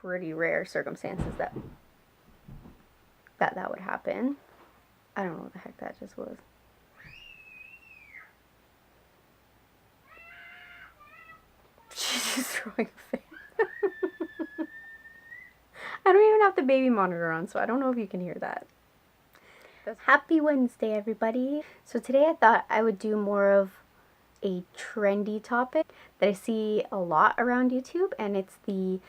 pretty rare circumstances that would happen. I don't know what the heck that just was. She's just throwing a fit. I don't even have the baby monitor on, so I don't know if you can hear that. Happy Wednesday, everybody. So today I thought I would do more of a trendy topic that I see a lot around YouTube, and it's the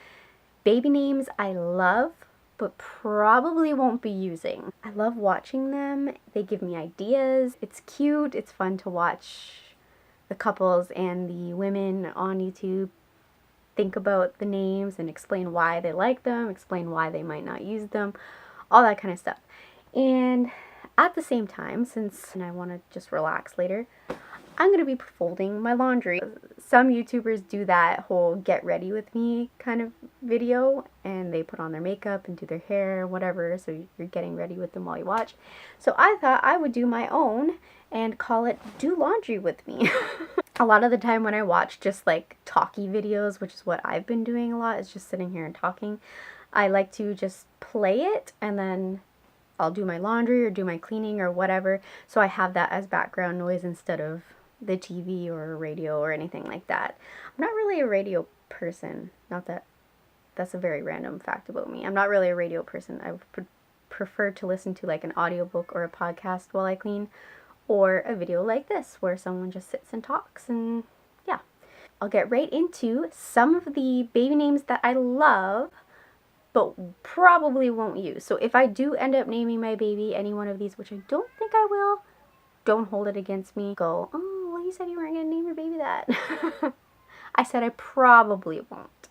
baby names I love but probably won't be using. I love watching them. They give me ideas. It's cute. It's fun to watch the couples and the women on YouTube think about the names and explain why they like them, explain why they might not use them, all that kind of stuff. And at the same time, since I want to just relax later, I'm going to be folding my laundry. Some YouTubers do that whole get ready with me kind of video, and they put on their makeup and do their hair, whatever, so you're getting ready with them while you watch. So I thought I would do my own and call it Do Laundry With Me. A lot of the time when I watch just like talky videos, which is what I've been doing a lot, is just sitting here and talking, I like to just play it and then I'll do my laundry or do my cleaning or whatever, so I have that as background noise instead of the TV or radio or anything like that. I'm not really a radio person. Not that that's a very random fact about me. I'm not really a radio person. I would prefer to listen to like an audiobook or a podcast while I clean, or a video like this where someone just sits and talks, and yeah. I'll get right into some of the baby names that I love but probably won't use. So if I do end up naming my baby any one of these, which I don't think I will, don't hold it against me. Go, oh, well, you said you weren't going to name your baby that. I said I probably won't.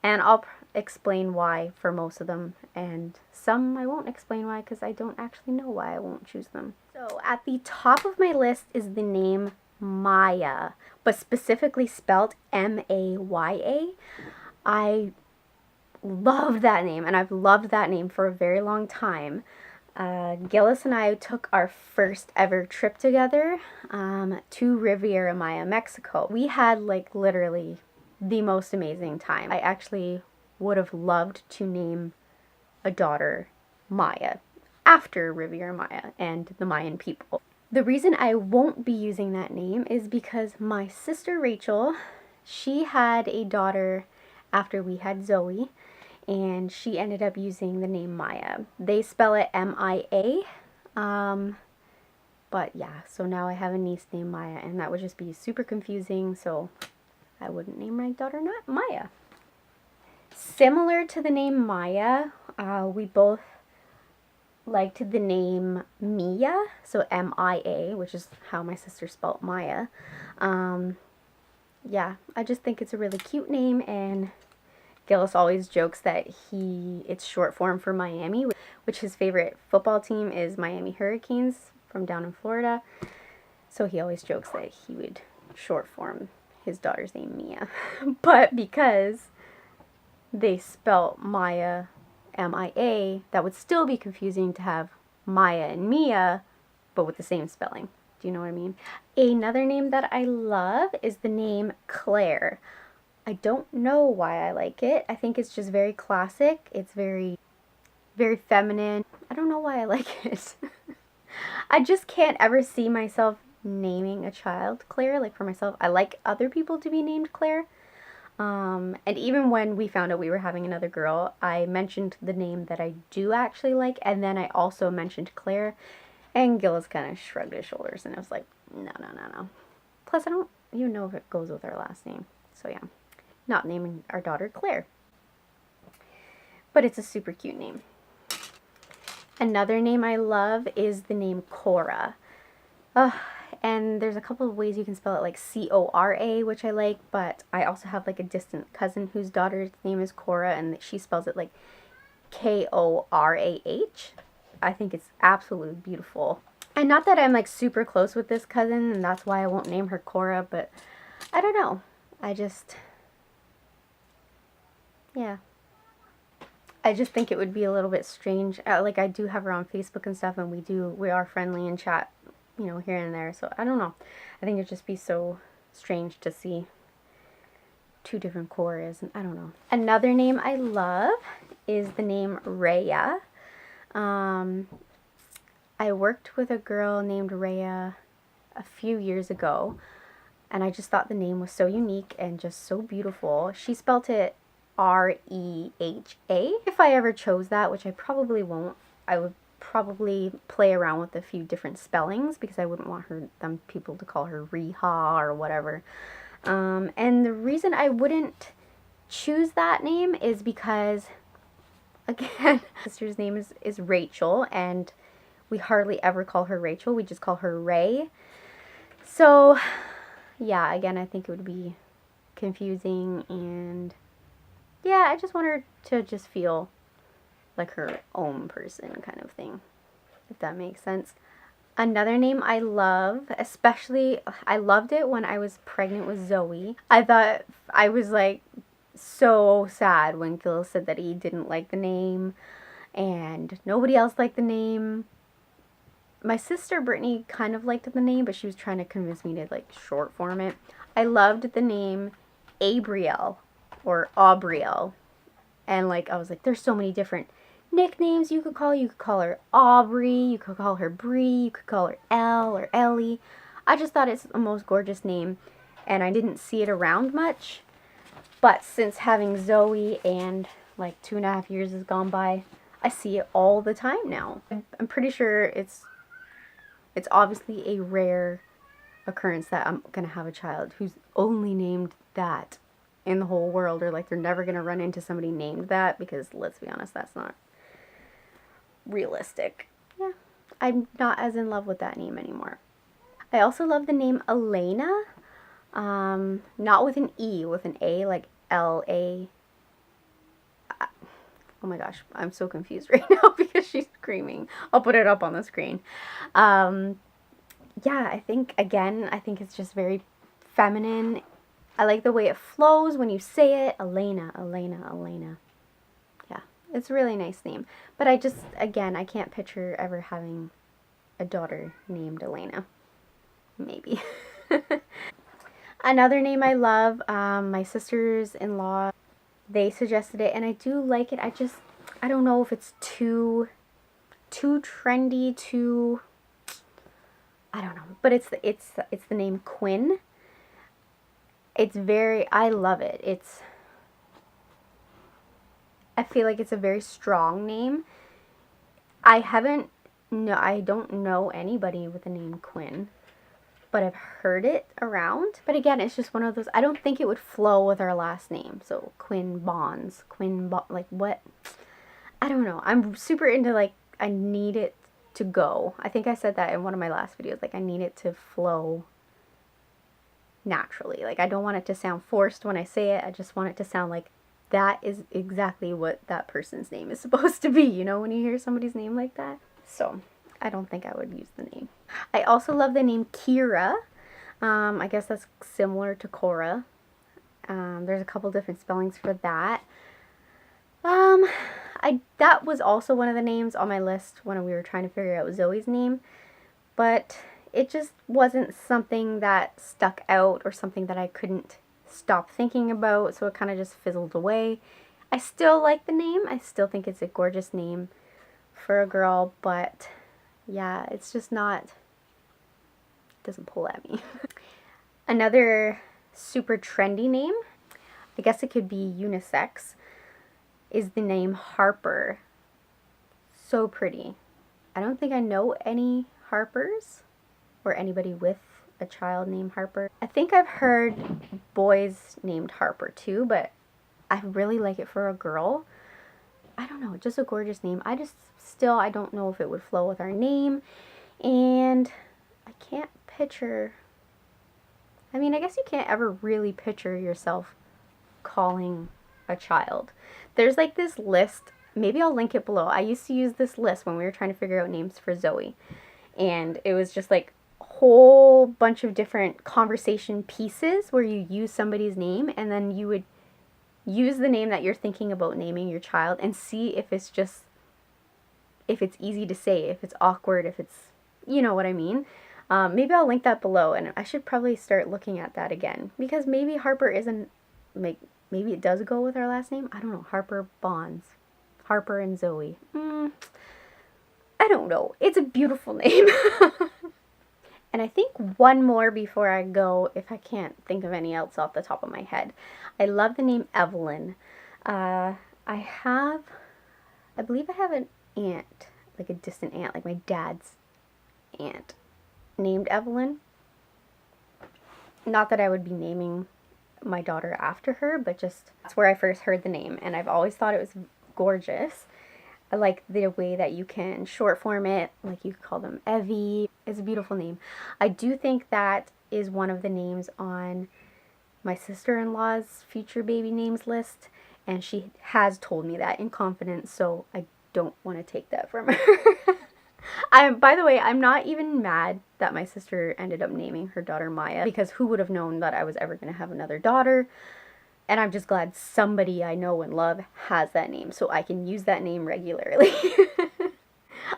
And I'll explain why for most of them. And some I won't explain why because I don't actually know why I won't choose them. So at the top of my list is the name Maya, but specifically spelled M-A-Y-A. I love that name, and I've loved that name for a very long time. Gillis and I took our first ever trip together to Riviera Maya, Mexico. We had like literally the most amazing time. I actually would have loved to name a daughter Maya after Riviera Maya and the Mayan people. The reason I won't be using that name is because my sister Rachel, she had a daughter after we had Zoey, and she ended up using the name Maya. They spell it M-I-A, but yeah, so now I have a niece named Maya, and that would just be super confusing, so I wouldn't name my daughter not Maya. Similar to the name Maya, we both liked the name Mia, so M-I-A, which is how my sister spelled Maya. Yeah, I just think it's a really cute name, and Gillis always jokes that it's short form for Miami, which his favorite football team is Miami Hurricanes from down in Florida. So he always jokes that he would short form his daughter's name Mia. But because they spell Maya M-I-A, that would still be confusing to have Maya and Mia, but with the same spelling. Do you know what I mean? Another name that I love is the name Claire. I don't know why I like it. I think it's just very classic. It's very, very feminine. I don't know why I like it. I just can't ever see myself naming a child Claire, like for myself. I like other people to be named Claire. And even when we found out we were having another girl, I mentioned the name that I do actually like, and then I also mentioned Claire, and Gillis kind of shrugged his shoulders, and I was like, no, no, no, no. Plus, I don't even know if it goes with our last name, so yeah. Not naming our daughter Claire. But it's a super cute name. Another name I love is the name Cora. And there's a couple of ways you can spell it, like C-O-R-A, which I like, but I also have like a distant cousin whose daughter's name is Cora, and she spells it like K-O-R-A-H. I think it's absolutely beautiful. And not that I'm like super close with this cousin, and that's why I won't name her Cora, but I don't know. Yeah. I just think it would be a little bit strange. Like, I do have her on Facebook and stuff, and we are friendly and chat, you know, here and there. So, I don't know. I think it'd just be so strange to see two different choruses, and I don't know. Another name I love is the name Rhea. I worked with a girl named Rhea a few years ago, and I just thought the name was so unique and just so beautiful. She spelt it Reha. If I ever chose that, which I probably won't, I would probably play around with a few different spellings because I wouldn't want people to call her Reha or whatever. And the reason I wouldn't choose that name is because, again, my sister's name is Rachel, and we hardly ever call her Rachel. We just call her Ray. So, yeah, again, I think it would be confusing, and yeah, I just want her to just feel like her own person kind of thing, if that makes sense. Another name I love, especially, I loved it when I was pregnant with Zoey. I thought, I was like so sad when Gil said that he didn't like the name and nobody else liked the name. My sister Brittany kind of liked the name, but she was trying to convince me to like short form it. I loved the name Abrielle or Aubrielle. And like I was like, there's so many different nicknames you could call her. You could call her Aubrey, you could call her Bree, you could call her Elle or Ellie. I just thought it's the most gorgeous name, and I didn't see it around much. But since having Zoey and like 2.5 years has gone by, I see it all the time now. I'm pretty sure it's obviously a rare occurrence that I'm gonna have a child who's only named that in the whole world, or like they're never gonna run into somebody named that, because let's be honest, that's not realistic. Yeah, I'm not as in love with that name anymore. I also love the name Elena, not with an E, with an A, like L-A. Oh my gosh, I'm so confused right now because she's screaming. I'll put it up on the screen. Yeah, I think it's just very feminine. I like the way it flows when you say it. Elena, Elena, Elena. Yeah, it's a really nice name. But I can't picture ever having a daughter named Elena. Maybe. Another name I love, my sisters-in-law, they suggested it, and I do like it. I don't know if it's too trendy, I don't know, but it's the name Quinn. I love it. I feel like it's a very strong name. I don't know anybody with the name Quinn, but I've heard it around. But again, it's just one of those, I don't think it would flow with our last name. So Quinn Bonds, like what? I don't know. I'm super into like, I need it to go. I think I said that in one of my last videos, like I need it to flow naturally. Like I don't want it to sound forced when I say it. I just want it to sound like that is exactly what that person's name is supposed to be, you know, when you hear somebody's name like that. So I don't think I would use the name. I also love the name Kira. I guess that's similar to Cora. There's a couple different spellings for that. That was also one of the names on my list when we were trying to figure out Zoe's name, but it just wasn't something that stuck out or something that I couldn't stop thinking about, so it kind of just fizzled away. I still like the name. I still think it's a gorgeous name for a girl, but yeah, it's just not, it doesn't pull at me. Another super trendy name, I guess it could be unisex, is the name Harper. So pretty. I don't think I know any Harpers or anybody with a child named Harper. I think I've heard boys named Harper too, but I really like it for a girl. I don't know, just a gorgeous name. I don't know if it would flow with our name, and I can't picture, I mean, I guess you can't ever really picture yourself calling a child. There's like this list, maybe I'll link it below. I used to use this list when we were trying to figure out names for Zoey, and it was just like a whole bunch of different conversation pieces where you use somebody's name, and then you would use the name that you're thinking about naming your child and see if it's easy to say, if it's awkward, if it's, you know what I mean. Maybe I'll link that below, and I should probably start looking at that again, because maybe Harper isn't maybe it does go with our last name. I don't know. Harper Bonds. Harper and Zoey. I don't know. It's a beautiful name. And I think one more before I go, if I can't think of any else off the top of my head. I love the name Evelyn. I believe I have an aunt, like a distant aunt, like my dad's aunt, named Evelyn. Not that I would be naming my daughter after her, but just that's where I first heard the name, and I've always thought it was gorgeous. I like the way that you can short form it, like you could call them Evie. It's a beautiful name. I do think that is one of the names on my sister-in-law's future baby names list, and she has told me that in confidence, so I don't want to take that from her. By the way, I'm not even mad that my sister ended up naming her daughter Maya, because who would have known that I was ever going to have another daughter? And I'm just glad somebody I know and love has that name, so I can use that name regularly.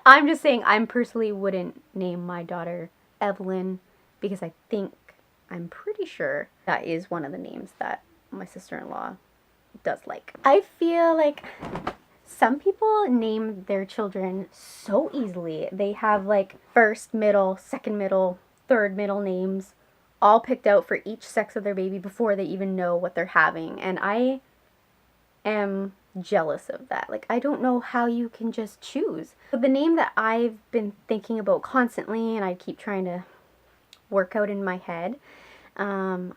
I'm just saying I personally wouldn't name my daughter Evelyn, because I'm pretty sure that is one of the names that my sister-in-law does like. I feel like some people name their children so easily. They have like first, middle, second middle, third middle names all picked out for each sex of their baby before they even know what they're having. And I am jealous of that. Like, I don't know how you can just choose. But the name that I've been thinking about constantly, and I keep trying to work out in my head, I'm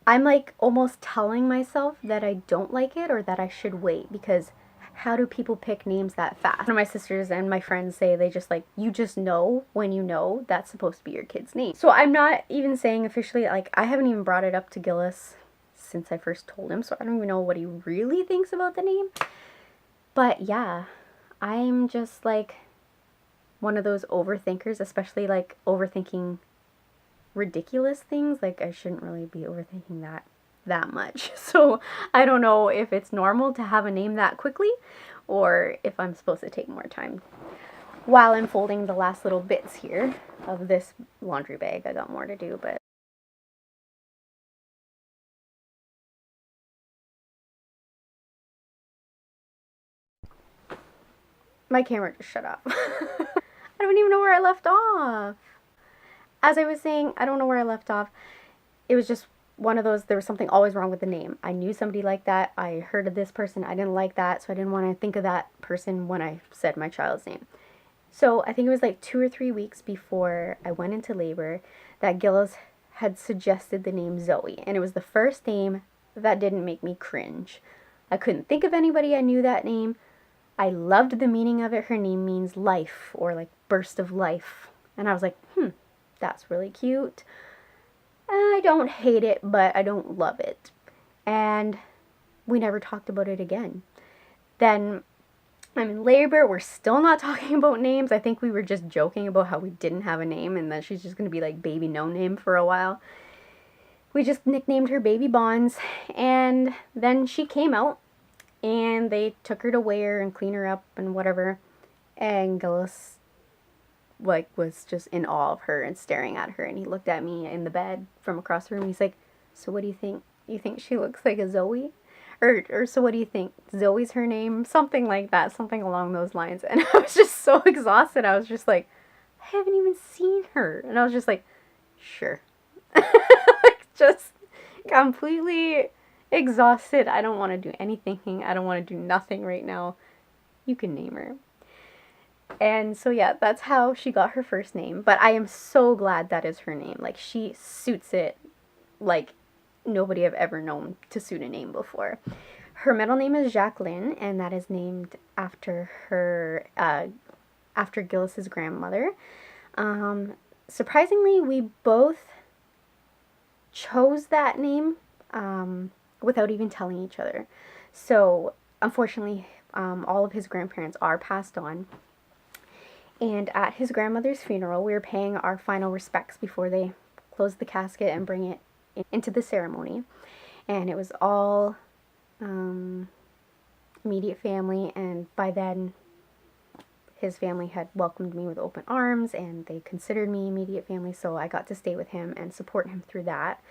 like almost telling myself that I don't like it or that I should wait, because how do people pick names that fast? One of my sisters and my friends say they just like, you just know when you know that's supposed to be your kid's name. So I'm not even saying officially, like I haven't even brought it up to Gillis since I first told him, so I don't even know what he really thinks about the name. But yeah, I'm just like one of those overthinkers, especially like overthinking ridiculous things. Like I shouldn't really be overthinking that much. So I don't know if it's normal to have a name that quickly or if I'm supposed to take more time. While I'm folding the last little bits here of this laundry bag, I got more to do, but my camera just shut off. I don't even know where I left off. As I was saying, I don't know where I left off. It was just one of those, there was something always wrong with the name. I knew somebody like that. I heard of this person. I didn't like that, so I didn't want to think of that person when I said my child's name. So I think it was like 2 or 3 weeks before I went into labor that Gillis had suggested the name Zoey. And it was the first name that didn't make me cringe. I couldn't think of anybody I knew that name. I loved the meaning of it. Her name means life, or like burst of life. And I was like, that's really cute. I don't hate it, but I don't love it. And we never talked about it again. Then I'm in labor. We're still not talking about names. I think we were just joking about how we didn't have a name and that she's just going to be like baby no name for a while. We just nicknamed her Baby Bonds. And then she came out and they took her to weigh her and clean her up and whatever. And Gillis like was just in awe of her and staring at her, and he looked at me in the bed from across the room. He's like, so what do you think? You think she looks like a Zoe? Or so what do you think? Zoe's her name? Something like that, something along those lines. And I was just so exhausted. I was just like, I haven't even seen her. And I was just like, sure. Like, just completely exhausted. I don't want to do any thinking. I don't want to do nothing right now. You can name her. And so yeah, that's how she got her first name. But I am so glad that is her name. Like, she suits it like nobody I've ever known to suit a name before. Her middle name is Jacqueline, and that is named after her, after Gillis's grandmother. Surprisingly, we both chose that name without even telling each other. So unfortunately, all of his grandparents are passed on. And at his grandmother's funeral, we were paying our final respects before they closed the casket and bring it into the ceremony. And it was all immediate family, and by then his family had welcomed me with open arms, and they considered me immediate family, so I got to stay with him and support him through that.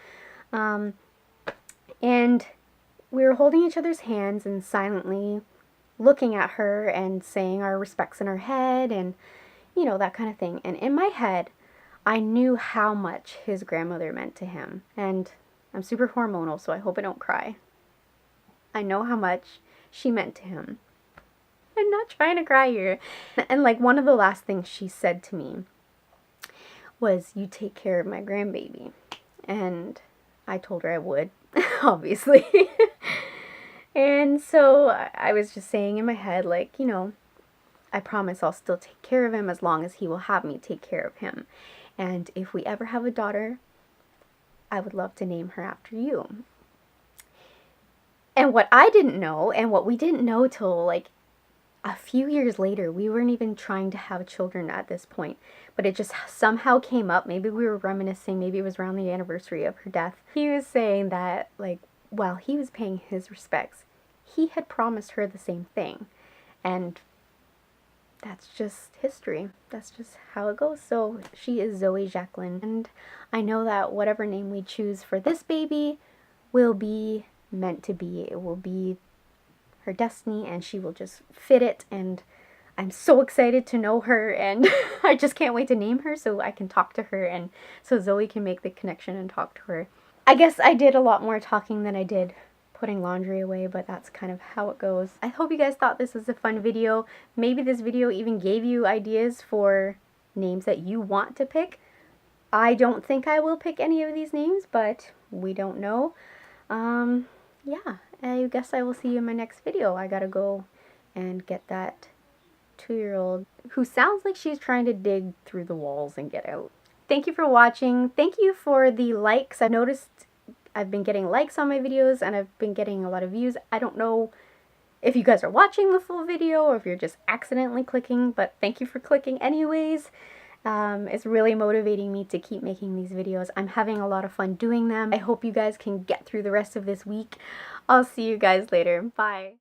And we were holding each other's hands and silently looking at her and saying our respects in our head and, you know, that kind of thing. And in my head, I knew how much his grandmother meant to him. And I'm super hormonal, so I hope I don't cry. I know how much she meant to him. I'm not trying to cry here. And like one of the last things she said to me was, "You take care of my grandbaby." And I told her I would, obviously. And so I was just saying in my head, like, you know, I promise I'll still take care of him as long as he will have me take care of him. And if we ever have a daughter, I would love to name her after you. And what I didn't know, and what we didn't know till like a few years later, we weren't even trying to have children at this point, but it just somehow came up. Maybe we were reminiscing, maybe it was around the anniversary of her death. He was saying that, like, while he was paying his respects, he had promised her the same thing. And that's just history. That's just how it goes. So she is Zoey Jacqueline. And I know that whatever name we choose for this baby will be meant to be. It will be her destiny, and she will just fit it. And I'm so excited to know her, and I just can't wait to name her so I can talk to her, and so Zoey can make the connection and talk to her. I guess I did a lot more talking than I did putting laundry away, but that's kind of how it goes. I hope you guys thought this was a fun video. Maybe this video even gave you ideas for names that you want to pick. I don't think I will pick any of these names, but we don't know. Yeah, I guess I will see you in my next video. I gotta go and get that 2-year-old who sounds like she's trying to dig through the walls and get out. Thank you for watching. Thank you for the likes. I've noticed I've been getting likes on my videos and I've been getting a lot of views. I don't know if you guys are watching the full video or if you're just accidentally clicking, but thank you for clicking anyways. It's really motivating me to keep making these videos. I'm having a lot of fun doing them. I hope you guys can get through the rest of this week. I'll see you guys later. Bye.